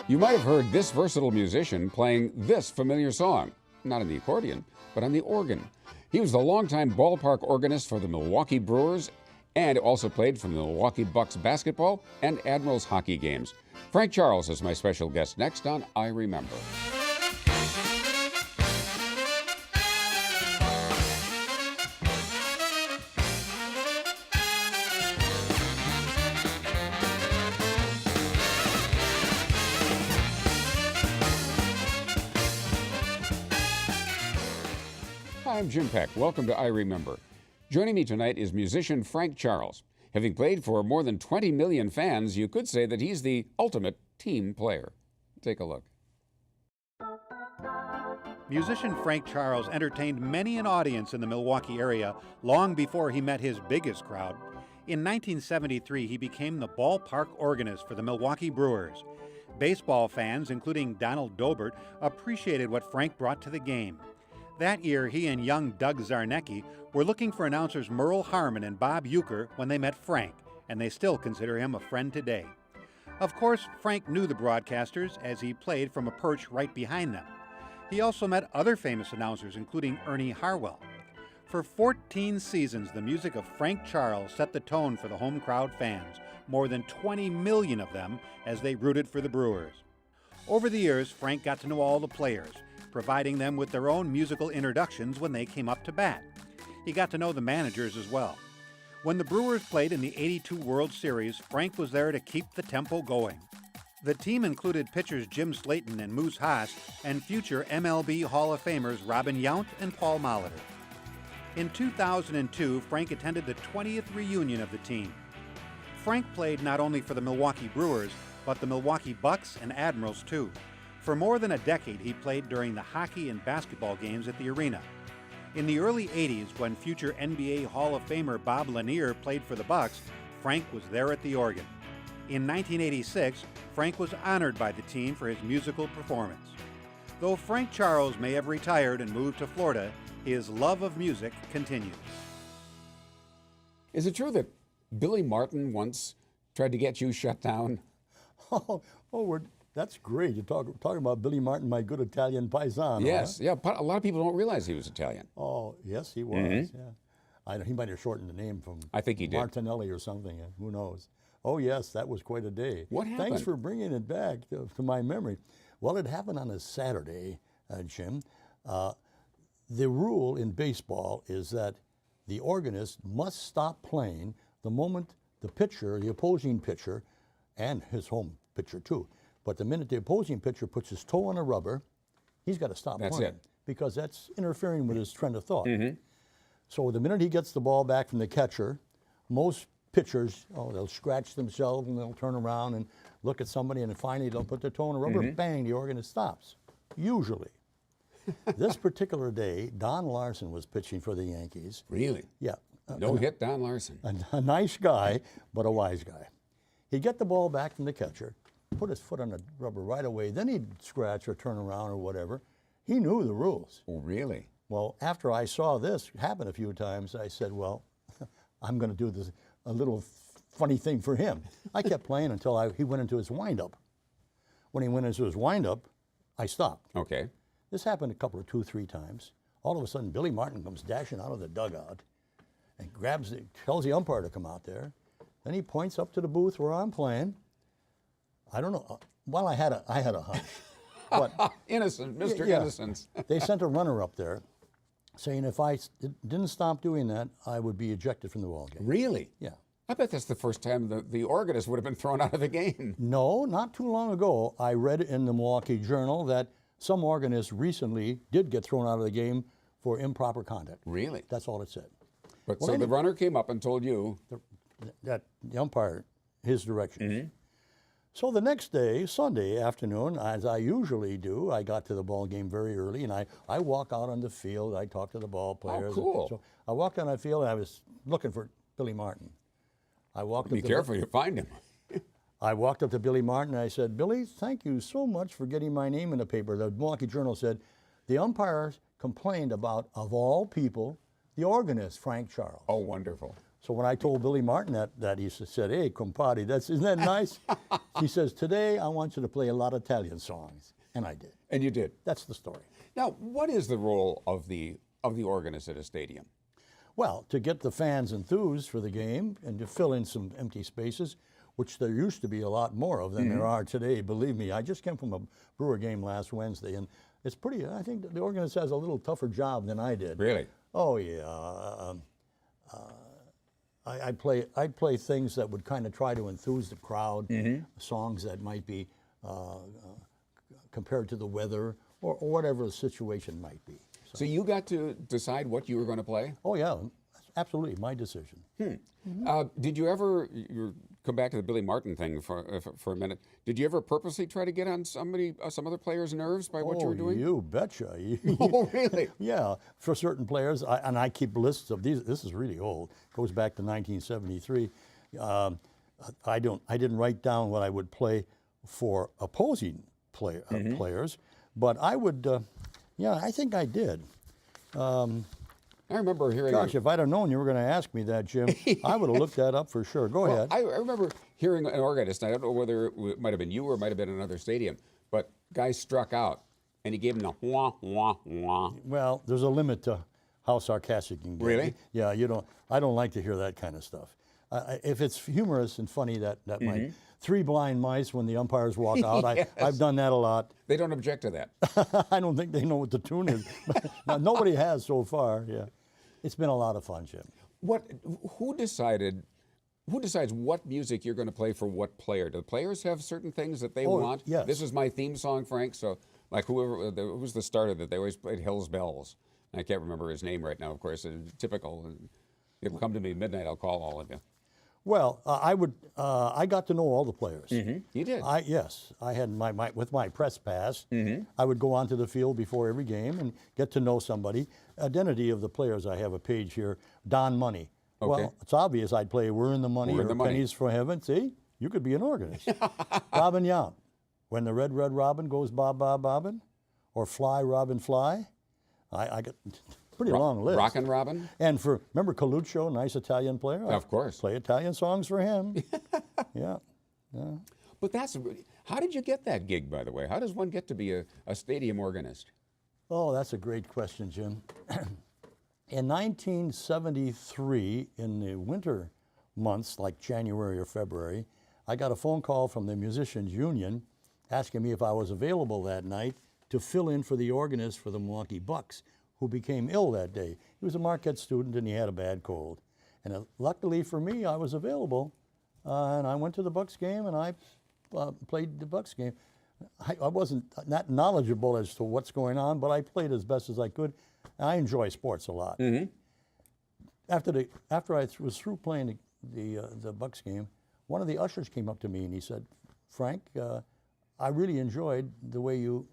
You might have heard this versatile musician playing this familiar song, not on the accordion, but on the organ. He was the longtime ballpark organist for the Milwaukee Brewers and also played for the Milwaukee Bucks basketball and Admirals hockey games. Frank Charles is my special guest next on I Remember. Hi, I'm Jim Peck. Welcome to I Remember. Joining me tonight is musician Frank Charles. Having played for more than 20 million fans, you could say that he's the ultimate team player. Take a look. Musician Frank Charles entertained many an audience in the Milwaukee area long before he met his biggest crowd. In 1973, he became the ballpark organist for the Milwaukee Brewers. Baseball fans, including Donald Dobert, appreciated what Frank brought to the game. That year, he and young Doug Zarnecki were looking for announcers Merle Harmon and Bob Uecker when they met Frank, and they still consider him a friend today. Of course, Frank knew the broadcasters as he played from a perch right behind them. He also met other famous announcers, including Ernie Harwell. For 14 seasons, the music of Frank Charles set the tone for the home crowd fans, more than 20 million of them as they rooted for the Brewers. Over the years, Frank got to know all the players, providing them with their own musical introductions when they came up to bat. He got to know the managers as well. When the Brewers played in the '82 World Series, Frank was there to keep the tempo going. The team included pitchers Jim Slayton and Moose Haas and future MLB Hall of Famers Robin Yount and Paul Molitor. In 2002, Frank attended the 20th reunion of the team. Frank played not only for the Milwaukee Brewers, but the Milwaukee Bucks and Admirals too. For more than a decade, he played during the hockey and basketball games at the arena. In the early 80s, when future NBA Hall of Famer Bob Lanier played for the Bucks, Frank was there at the organ. In 1986, Frank was honored by the team for his musical performance. Though Frank Charles may have retired and moved to Florida, his love of music continues. Is it true that Billy Martin once tried to get you shut down? That's great. You're talking about Billy Martin, my good Italian paisano. Yes, huh? yeah. But a lot of people don't realize he was Italian. Oh, yes, he was. Mm-hmm. Yeah, he might have shortened the name from I think he did. Martinelli or something. Who knows? Oh, yes, that was quite a day. What happened? Thanks for bringing it back to my memory. Well, it happened on a Saturday, Jim. The rule in baseball is that the organist must stop playing the moment the pitcher, the opposing pitcher, and his home pitcher too, but the minute the opposing pitcher puts his toe on a rubber, he's got to stop playing. That's it. Because that's interfering with his trend of thought. Mm-hmm. So the minute he gets the ball back from the catcher, most pitchers, they'll scratch themselves and they'll turn around and look at somebody, and finally they'll put their toe on a rubber, bang, the organist stops, usually. This particular day, Don Larson was pitching for the Yankees. Really? Yeah. No hit, Don Larson. A nice guy, but a wise guy. He'd get the ball back from the catcher, put his foot on the rubber right away, then he'd scratch or turn around or whatever. He knew the rules. Oh, really? Well, after I saw this happen a few times, I said, well, I'm going to do this a little funny thing for him. I kept playing until he went into his windup. When he went into his windup, I stopped. Okay. This happened a couple of 2-3 times. All of a sudden, Billy Martin comes dashing out of the dugout and tells the umpire to come out there. Then he points up to the booth where I'm playing. I don't know. Well, I had a hunch. But Innocent, Mr. yeah, Innocence. they sent a runner up there saying if I didn't stop doing that, I would be ejected from the ball game. Really? Yeah. I bet that's the first time the organist would have been thrown out of the game. No, not too long ago, I read in the Milwaukee Journal that some organists recently did get thrown out of the game for improper conduct. Really? That's all it said. But Well, so the runner came up and told you. That the umpire, his directions. So the next day, Sunday afternoon, as I usually do, I got to the ball game very early, and I walk out on the field. I talk to the ball players. Oh, cool. So I walked on the field, and I was looking for Billy Martin. Be careful, you find him. I walked up to Billy Martin, and I said, Billy, thank you so much for getting my name in the paper. The Milwaukee Journal said, the umpires complained about, of all people, the organist, Frank Charles. Oh, wonderful. So when I told Billy Martin that he said, "Hey, compadre, isn't that nice?" He says, "Today I want you to play a lot of Italian songs," and I did. And you did. That's the story. Now, what is the role of the organist at a stadium? Well, to get the fans enthused for the game and to fill in some empty spaces, which there used to be a lot more of than there are today. Believe me, I just came from a Brewer game last Wednesday, and it's pretty. I think the organist has a little tougher job than I did. Really? Oh yeah. I'd play things that would kind of try to enthuse the crowd, songs that might be compared to the weather or whatever the situation might be. So you got to decide what you were going to play? Oh yeah, absolutely, my decision. Did you ever come back to the Billy Martin thing for a minute? Did you ever purposely try to get on some other player's nerves by what you were doing? You betcha. Oh, really? Yeah, for certain players, and I keep lists of these. This is really old. Goes back to 1973. I didn't write down what I would play for opposing players, but I would. Yeah, I think I did. I remember hearing. Gosh, if I'd have known you were going to ask me that, Jim, I would have looked that up for sure. Go ahead. I remember hearing an organist. I don't know whether it might have been you or it might have been another stadium, but guy struck out, and he gave him the wah wah wah. Well, there's a limit to how sarcastic you can get. Really? Yeah, you don't. I don't like to hear that kind of stuff. If it's humorous and funny, that might. Three blind mice when the umpires walk out. Yes. I've done that a lot. They don't object to that. I don't think they know what the tune is. Nobody has so far. Yeah, it's been a lot of fun, Jim. Who decides what music you're going to play for what player? Do the players have certain things that they want? Yes. This is my theme song, Frank. So, like who's the starter that they always played Hill's Bells? I can't remember his name right now. Of course, typical. It'll come to me midnight. I'll call all of you. Well, I got to know all the players. You did? Yes. I had with my press pass, I would go onto the field before every game and get to know somebody. Identity of the players, I have a page here. Don Money. Okay. Well, it's obvious I'd play We're in the Money or Pennies from Heaven. See, you could be an organist. Robin Yount. When the red robin goes bob bob bobbin, or Fly Robin Fly. I got pretty long list. Rockin' Robin? And remember Coluccio, nice Italian player? Of course. Play Italian songs for him. Yeah. But how did you get that gig, by the way? How does one get to be a stadium organist? Oh, that's a great question, Jim. In 1973, in the winter months, like January or February, I got a phone call from the Musicians Union asking me if I was available that night to fill in for the organist for the Milwaukee Bucks, who became ill that day. He was a Marquette student and he had a bad cold. And luckily for me, I was available, and I went to the Bucks game and I played the Bucks game. I wasn't not knowledgeable as to what's going on, but I played as best as I could. I enjoy sports a lot. After I was through playing the Bucks game, one of the ushers came up to me and he said, "Frank, I really enjoyed the way you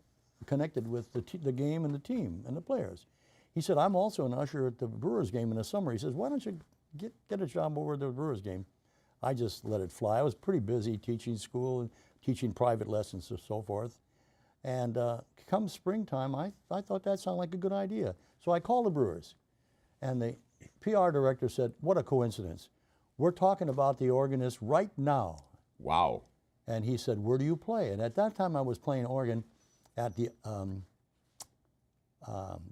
connected with the game and the team and the players." He said, "I'm also an usher at the Brewers game in the summer." He says, "Why don't you get a job over at the Brewers game?" I just let it fly. I was pretty busy teaching school and teaching private lessons and so forth. And come springtime, I thought that sounded like a good idea. So I called the Brewers. And the PR director said, "What a coincidence. We're talking about the organist right now." Wow. And he said, "Where do you play?" And at that time, I was playing organ at the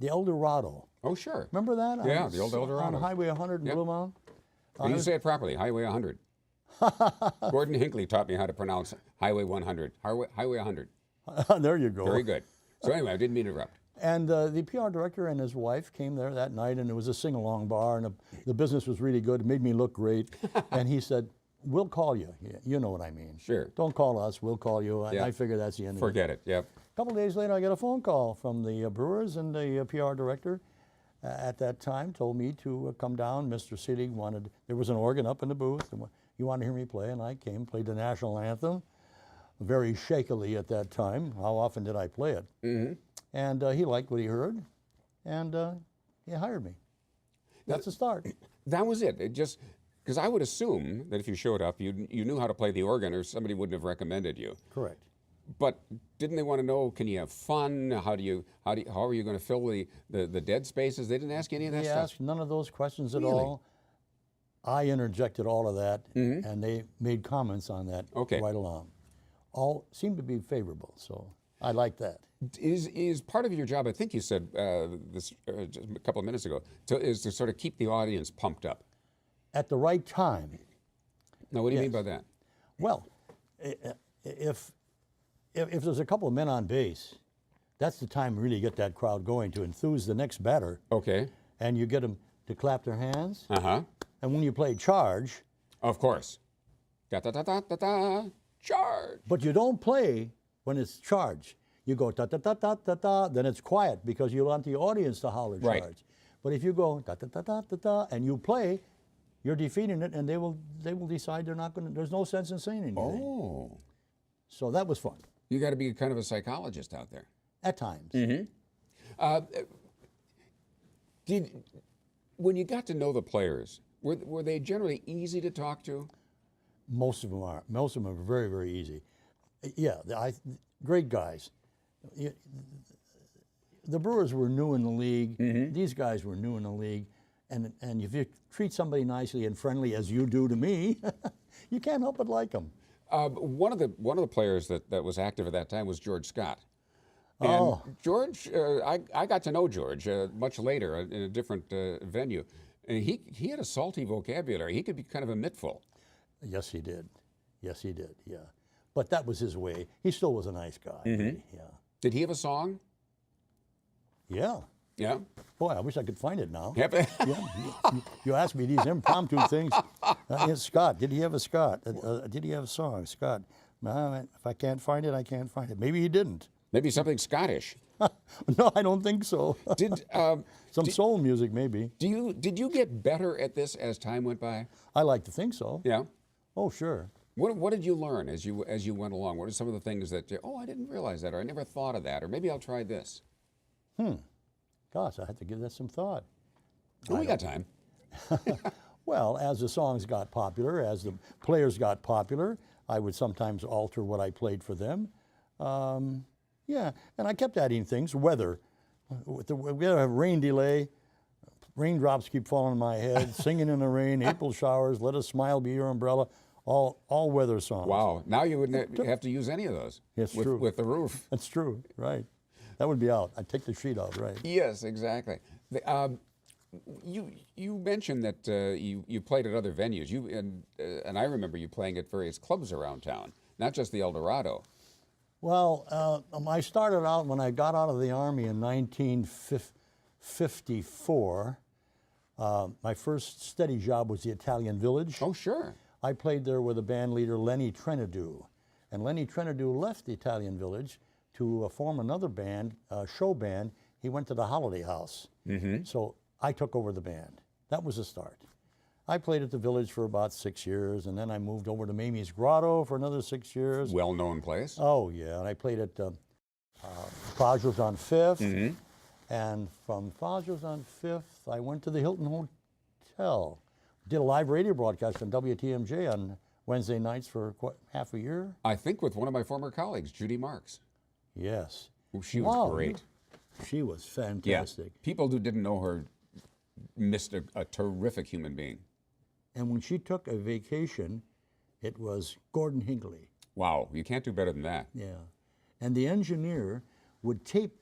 El Dorado. Oh, sure. Remember that? Yeah, the old El Dorado. On Highway 100 in Blue Mountain. You say it properly, Highway 100. Gordon Hinckley taught me how to pronounce Highway 100. Highway 100. There you go. Very good. So anyway, I didn't mean to interrupt. And the PR director and his wife came there that night, and it was a sing-along bar, and the business was really good. It made me look great. And he said, "We'll call you." You know what I mean. Sure. "Don't call us. We'll call you." Yeah. I figure that's the end of it. Forget it. Yep. A couple of days later, I got a phone call from the Brewers, and the PR director at that time told me to come down. Mr. Seelig there was an organ up in the booth, and he wanted to hear me play, and I came, played the national anthem, very shakily at that time. How often did I play it? And he liked what he heard, and he hired me. That's the start. That was it. It just, because I would assume that if you showed up, you knew how to play the organ, or somebody wouldn't have recommended you. Correct. But didn't they want to know, can you have fun? How are you going to fill the dead spaces? They didn't ask you any of that He stuff. asked none of those questions at Really? all. I interjected all of that, and they made comments on that right along. All seemed to be favorable, so I like that. Is part of your job, I think you said this just a couple of minutes ago, is to sort of keep the audience pumped up? At the right time. Now, what do you mean by that? Well, if there's a couple of men on base, that's the time to really get that crowd going, to enthuse the next batter. Okay. And you get them to clap their hands. Uh-huh. And when you play charge. Of course. Da-da-da-da-da-da, charge. But you don't play when it's charge. You go da-da-da-da-da-da, then it's quiet because you want the audience to holler charge. Right. But if you go da-da-da-da-da-da and you play, you're defeating it, and they will decide they're not going to, there's no sense in saying anything. Oh. So that was fun. You got to be kind of a psychologist out there. At times. When you got to know the players, were they generally easy to talk to? Most of them are. Most of them are very, very easy. Yeah, great guys. The Brewers were new in the league. These guys were new in the league. And if you treat somebody nicely and friendly as you do to me, you can't help but like them. One of the players that was active at that time was George Scott. And George, I got to know George much later in a different venue. And he had a salty vocabulary. He could be kind of a mitful. Yes, he did. Yes, he did, yeah. But that was his way. He still was a nice guy. Yeah. Did he have a song? Yeah. Yeah? Boy, I wish I could find it now. Yeah. You ask me these impromptu things. Scott, did he have a Scott? Did he have a song? Scott. If I can't find it, I can't find it. Maybe he didn't. Maybe something Scottish. No, I don't think so. Some soul music, maybe. Did you get better at this as time went by? I like to think so. Yeah. Oh, sure. What did you learn as you went along? What are some of the things that I didn't realize that, or I never thought of that, or maybe I'll try this? Gosh, I had to give that some thought. We got time. Well, as the songs got popular, as the players got popular, I would sometimes alter what I played for them. Yeah, and I kept adding things. Weather. We have rain delay. Raindrops keep falling on my head. Singing in the rain. April showers. Let a smile be your umbrella. All weather songs. Wow. Now you wouldn't have to use any of those. It's with, true. With the roof. That's true. Right. That would be out. I'd take the sheet out. Right. Yes, exactly. You mentioned that you played at other venues. And I remember you playing at various clubs around town, not just the El Dorado. Well, I started out when I got out of the Army in 1954. My first steady job was the Italian Village. Oh, sure. I played there with a band leader, Lenny Trenadue. And Lenny Trenadue left the Italian Village to form another band, show band. He went to the Holiday House. So I took over the band. That was the start. I played at the Village for about 6 years, and then I moved over to Mamie's Grotto for another 6 years. Well-known place. Oh, yeah. And I played at Fajros on 5th. And from Fajros on 5th, I went to the Hilton Hotel. Did a live radio broadcast on WTMJ on Wednesday nights for half a year. I think with one of my former colleagues, Judy Marks. Yes. Well, she was great. She was fantastic. Yeah. People who didn't know her missed a terrific human being. And when she took a vacation, it was Gordon Hinckley. Wow, you can't do better than that. Yeah. And the engineer would tape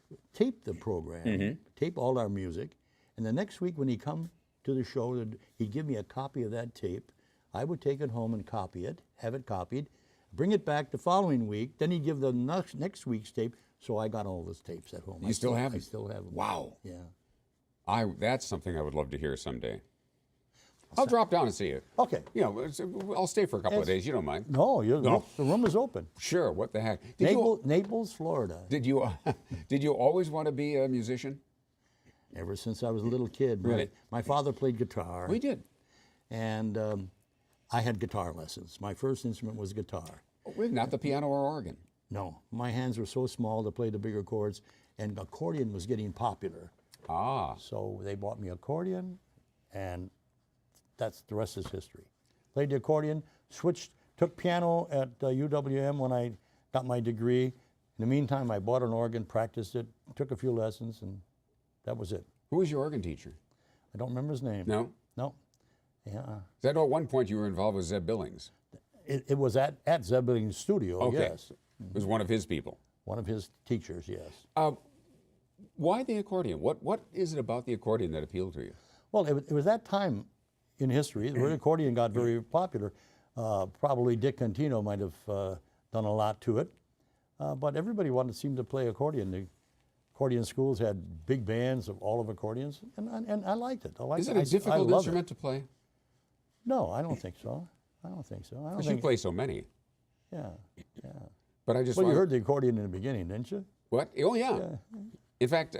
the program, tape all our music, and the next week when he come to the show, he'd give me a copy of that tape. I would take it home and copy it, have it copied, bring it back the following week, then he'd give the next week's tape, so I got all those tapes at home. You still have them? I still have them. Wow. Yeah. That's something I would love to hear someday. I'll drop down and see you. Okay. You know, I'll stay for a couple of days. You don't mind? No, the room is open. Sure. What the heck? Naples, Florida. Did you always want to be a musician? Ever since I was a little kid. Really? My father played guitar. We did. And I had guitar lessons. My first instrument was guitar. Not the piano or organ. No, my hands were so small to play the bigger chords, and accordion was getting popular. So they bought me accordion, and that's the rest is history. Played the accordion, took piano at UWM when I got my degree. In the meantime, I bought an organ, practiced it, took a few lessons, and that was it. Who was your organ teacher? I don't remember his name. No? No. Yeah. I know at one point you were involved with Zeb Billings. It was at Zeb Billings' studio, Okay. yes. It was one of his people. One of his teachers, yes. Why the accordion? What is it about the accordion that appealed to you? Well, it was that time in history where the accordion got very popular. Probably Dick Contino might have done a lot to it, but everybody seemed to play accordion. The accordion schools had big bands of all of accordions, and I liked it. Is it a difficult instrument to play? No, I don't think so. I don't think so. I don't Because think. you play so many. Yeah, yeah. But I just Well, you wanna- heard the accordion in the beginning, didn't you? What? Oh, yeah. In fact,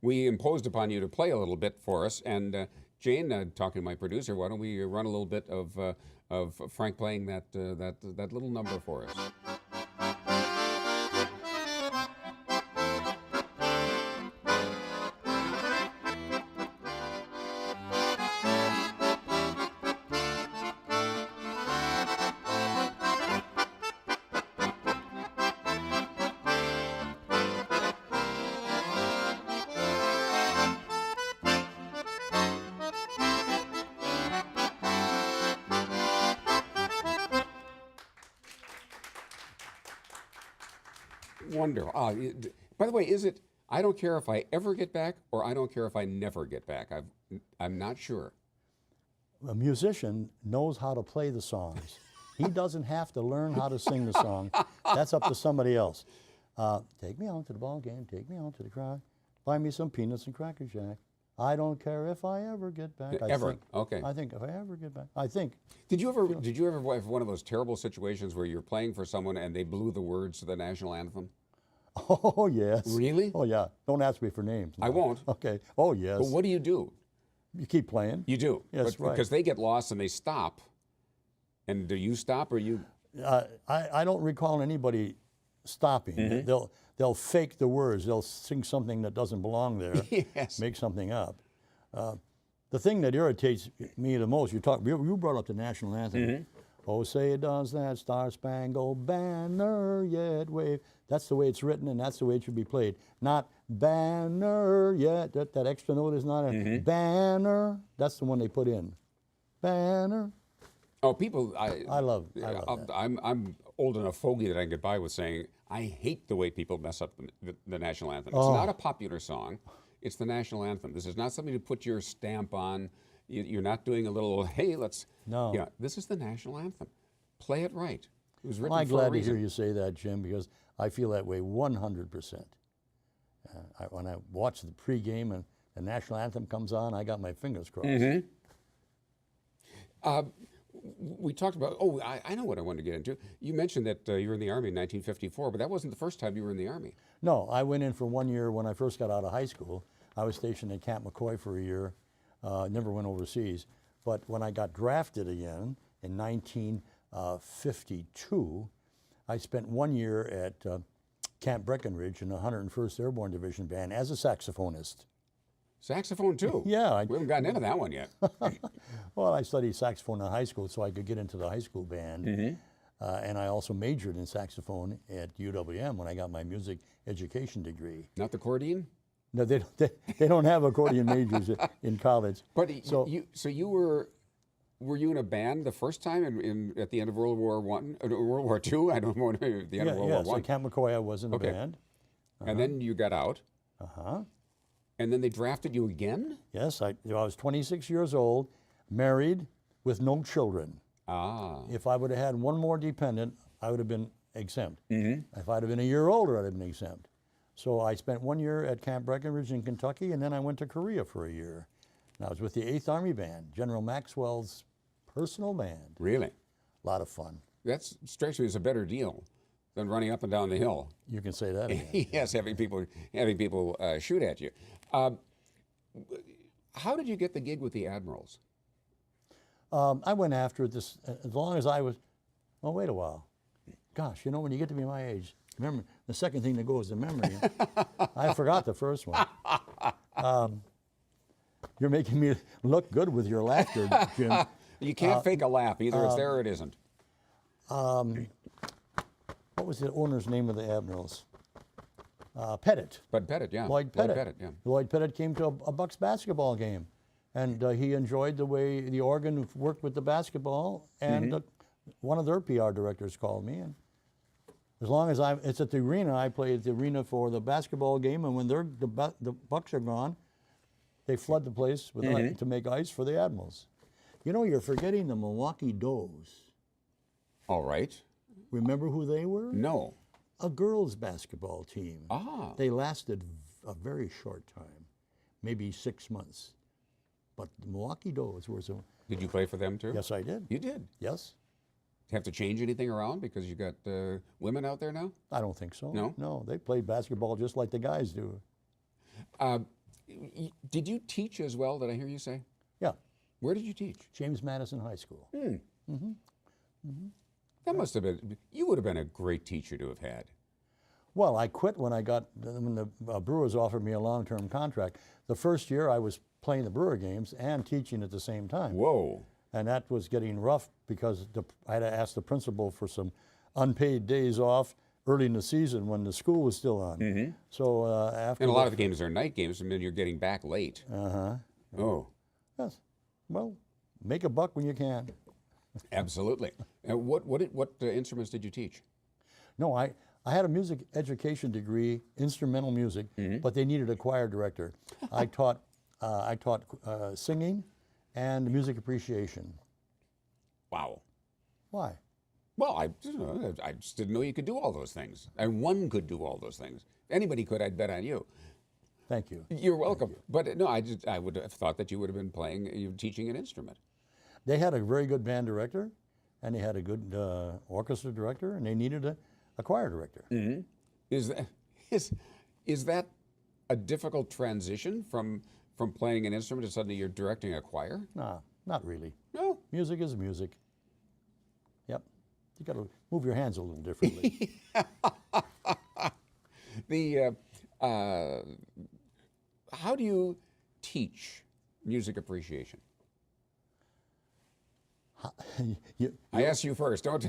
we imposed upon you to play a little bit for us. And Jane, talking to my producer, why don't we run a little bit of Frank playing that little number for us? Wonderful. By the way, is it, I don't care if I ever get back or I don't care if I never get back? I'm not sure. A musician knows how to play the songs. He doesn't have to learn how to sing the song. That's up to somebody else. Take me out to the ball game, take me out to the crowd, buy me some peanuts and Cracker Jack. I don't care if I ever get back. Okay. I think if I ever get back. I think. Did you ever have one of those terrible situations where you're playing for someone and they blew the words to the national anthem? Oh, yes. Really? Oh, yeah. Don't ask me for names. I won't. Okay. Oh, yes. But what do? You keep playing. You do. Yes, right. Because they get lost and they stop. And do you stop or you? I don't recall anybody stopping. Mm-hmm. They'll fake the words. They'll sing something that doesn't belong there. Yes. Make something up. The thing that irritates me the most, you brought up the national anthem. Mm-hmm. Oh, say does that star-spangled banner yet wave. That's the way it's written, and that's the way it should be played. Not banner yet. That extra note is not a Mm-hmm. banner. That's the one they put in. Banner. Oh, people, I love that. I'm old enough fogey that I can get by with saying, I hate the way people mess up the national anthem. It's not a popular song. It's the national anthem. This is not something to put your stamp on. You're not doing a little, hey, let's. No. Yeah, this is the national anthem. Play it right. It was written Well, I'm for a glad to reason. hear you say that, Jim, because I feel that way 100%. When I watch the pregame and the national anthem comes on, I got my fingers crossed. Mm-hmm. We talked about, I know what I wanted to get into. You mentioned that you were in the Army in 1954, but that wasn't the first time you were in the Army. No, I went in for 1 year when I first got out of high school. I was stationed in Camp McCoy for a year, never went overseas. But when I got drafted again in 1952, I spent 1 year at Camp Breckenridge in the 101st Airborne Division Band as a saxophonist. Saxophone too? Yeah. We haven't gotten into that one yet. Well, I studied saxophone in high school so I could get into the high school band. Mm-hmm. And I also majored in saxophone at UWM when I got my music education degree. Not the accordion? No, they don't have accordion majors in college. But you were you in a band the first time at the end of World War I, World War II? I don't know, at the end of World War I. So at Camp McCoy I was in the band. And then you got out. Uh-huh. And then they drafted you again? Yes, I was 26 years old, married, with no children. Ah. If I would have had one more dependent, I would have been exempt. Mm-hmm. If I'd have been a year older, I'd have been exempt. So I spent 1 year at Camp Breckenridge in Kentucky, and then I went to Korea for a year. And I was with the 8th Army Band, General Maxwell's personal band. Really? A lot of fun. That strikes me as a better deal than running up and down the hill. You can say that again. Yes, having people shoot at you. How did you get the gig with the Admirals? I went after it as long as I was, oh, wait a while. Gosh, when you get to be my age, remember, the second thing that goes to memory. I forgot the first one. You're making me look good with your laughter, Jim. You can't fake a laugh. Either it's there or it isn't. What was the owner's name of the Admirals? Pettit. Bud Pettit, yeah. Lloyd Pettit. Lloyd Pettit, yeah. Lloyd Pettit came to a Bucks basketball game, And he enjoyed the way the organ worked with the basketball. And one of their PR directors called me, and as long as it's at the arena, I play at the arena for the basketball game. And when the Bucks are gone, they flood the place with to make ice for the Admirals. You know, you're forgetting the Milwaukee Does. All right. Remember who they were? No. A girls' basketball team. Ah. They lasted a very short time, maybe 6 months. But the Milwaukee Does were so. Did you play for them too? Yes, I did. You did? Yes. Have to change anything around because you got women out there now? I don't think so. No? No, they played basketball just like the guys do. Did you teach as well, did I hear you say? Yeah. Where did you teach? James Madison High School. That must have been, you would have been a great teacher to have had. Well, I quit when the Brewers offered me a long-term contract. The first year I was playing the Brewer games and teaching at the same time. Whoa. And that was getting rough because I had to ask the principal for some unpaid days off early in the season when the school was still on. So after And a lot of the games are night games, and then you're getting back late. Oh. Yes. Well, make a buck when you can. Absolutely. And what instruments did you teach? No, I had a music education degree, instrumental music, but they needed a choir director. I taught singing and music appreciation. Wow. Why? Well, I just didn't know you could do all those things. And one could do all those things. Anybody could, I'd bet on you. Thank you. You're welcome. But no, I would have thought that you would have been teaching an instrument. They had a very good band director, and they had a good orchestra director, and they needed a choir director. Is that a difficult transition from playing an instrument to suddenly you're directing a choir? No, not really. No. Music is music. Yep. You got to move your hands a little differently. How do you teach music appreciation? I asked you first, don't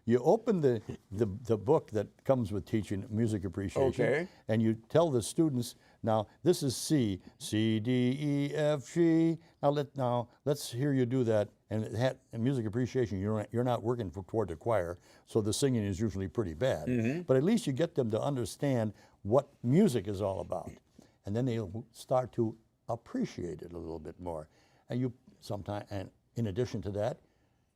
you open the book that comes with teaching music appreciation, okay, and you tell the students, now this is C, D, E, F, G. Now let's hear you do that. And in music appreciation, you're not working toward the choir, so the singing is usually pretty bad. But at least you get them to understand what music is all about, and then they'll start to appreciate it a little bit more. And in addition to that,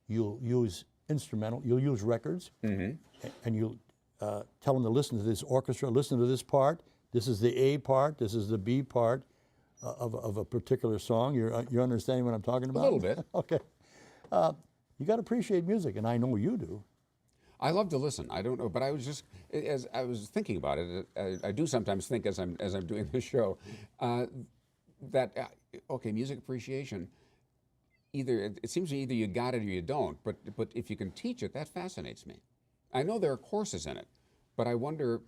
you'll use you'll use records, and you'll tell them to listen to this orchestra, listen to this part. This is the A part, this is the B part of a particular song. You're understanding what I'm talking about? A little bit. Okay. You got to appreciate music, and I know you do. I love to listen. I don't know, but I was just, as I was thinking about it, I do sometimes think as I'm doing this show, that okay, music appreciation. It seems to me either you got it or you don't. But if you can teach it, that fascinates me. I know there are courses in it, but I wonder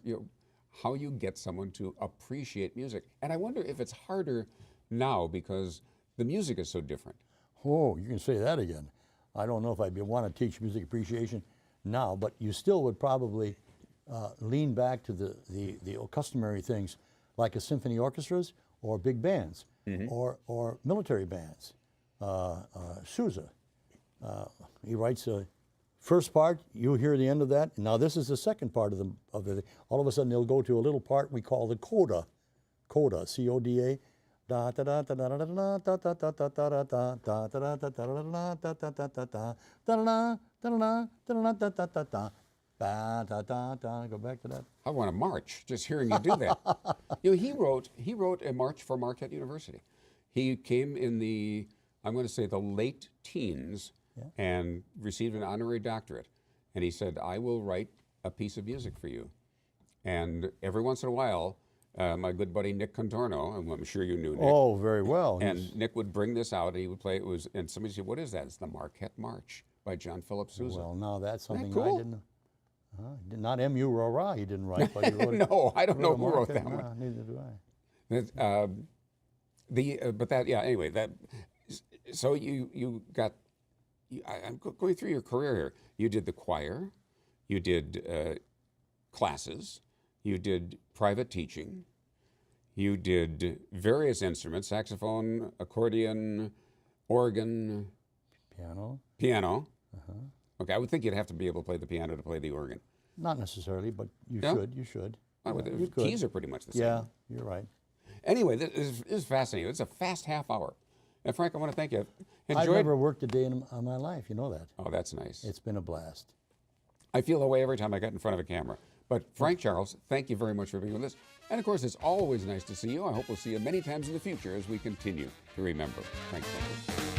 how you get someone to appreciate music. And I wonder if it's harder now because the music is so different. Oh, you can say that again. I don't know if I'd want to teach music appreciation now, but you still would probably lean back to the customary things like a symphony orchestras or big bands or military bands. Sousa, he writes a first part, you hear the end of that. Now this is the second part of the all of a sudden they'll go to a little part we call the coda, C-O-D-A. Da da da da da da da da da da da da da da da da da da da da. Go back to that. I want to march just hearing you do that. He wrote a march for Marquette University. He came in I'm going to say the late teens, and received an honorary doctorate. And he said, I will write a piece of music for you. And every once in a while, my good buddy Nick Contorno, I'm sure you knew Nick. Oh, very well. And Nick would bring this out, and he would play it. And somebody said, what is that? It's the Marquette March by John Philip Sousa. Well, now that's something cool? I didn't know. Not M.U. Rora he didn't write, but he wrote it. No, I don't know who wrote that one. No, neither do I. But that, anyway, that. So I'm going through your career here. You did the choir, you did classes, you did private teaching, You did various instruments, saxophone, accordion, organ, Piano. Okay, I would think you'd have to be able to play the piano to play the organ. Not necessarily, but you Yeah? should. You should. The You could. keys are pretty much the same. Yeah, you're right. Anyway, this is fascinating. It's a fast half hour. And Frank, I want to thank you. I've never worked a day in my life. You know that. Oh, that's nice. It's been a blast. I feel that way every time I get in front of a camera. But Frank Charles, thank you very much for being with us. And of course, it's always nice to see you. I hope we'll see you many times in the future as we continue to remember. Thank you.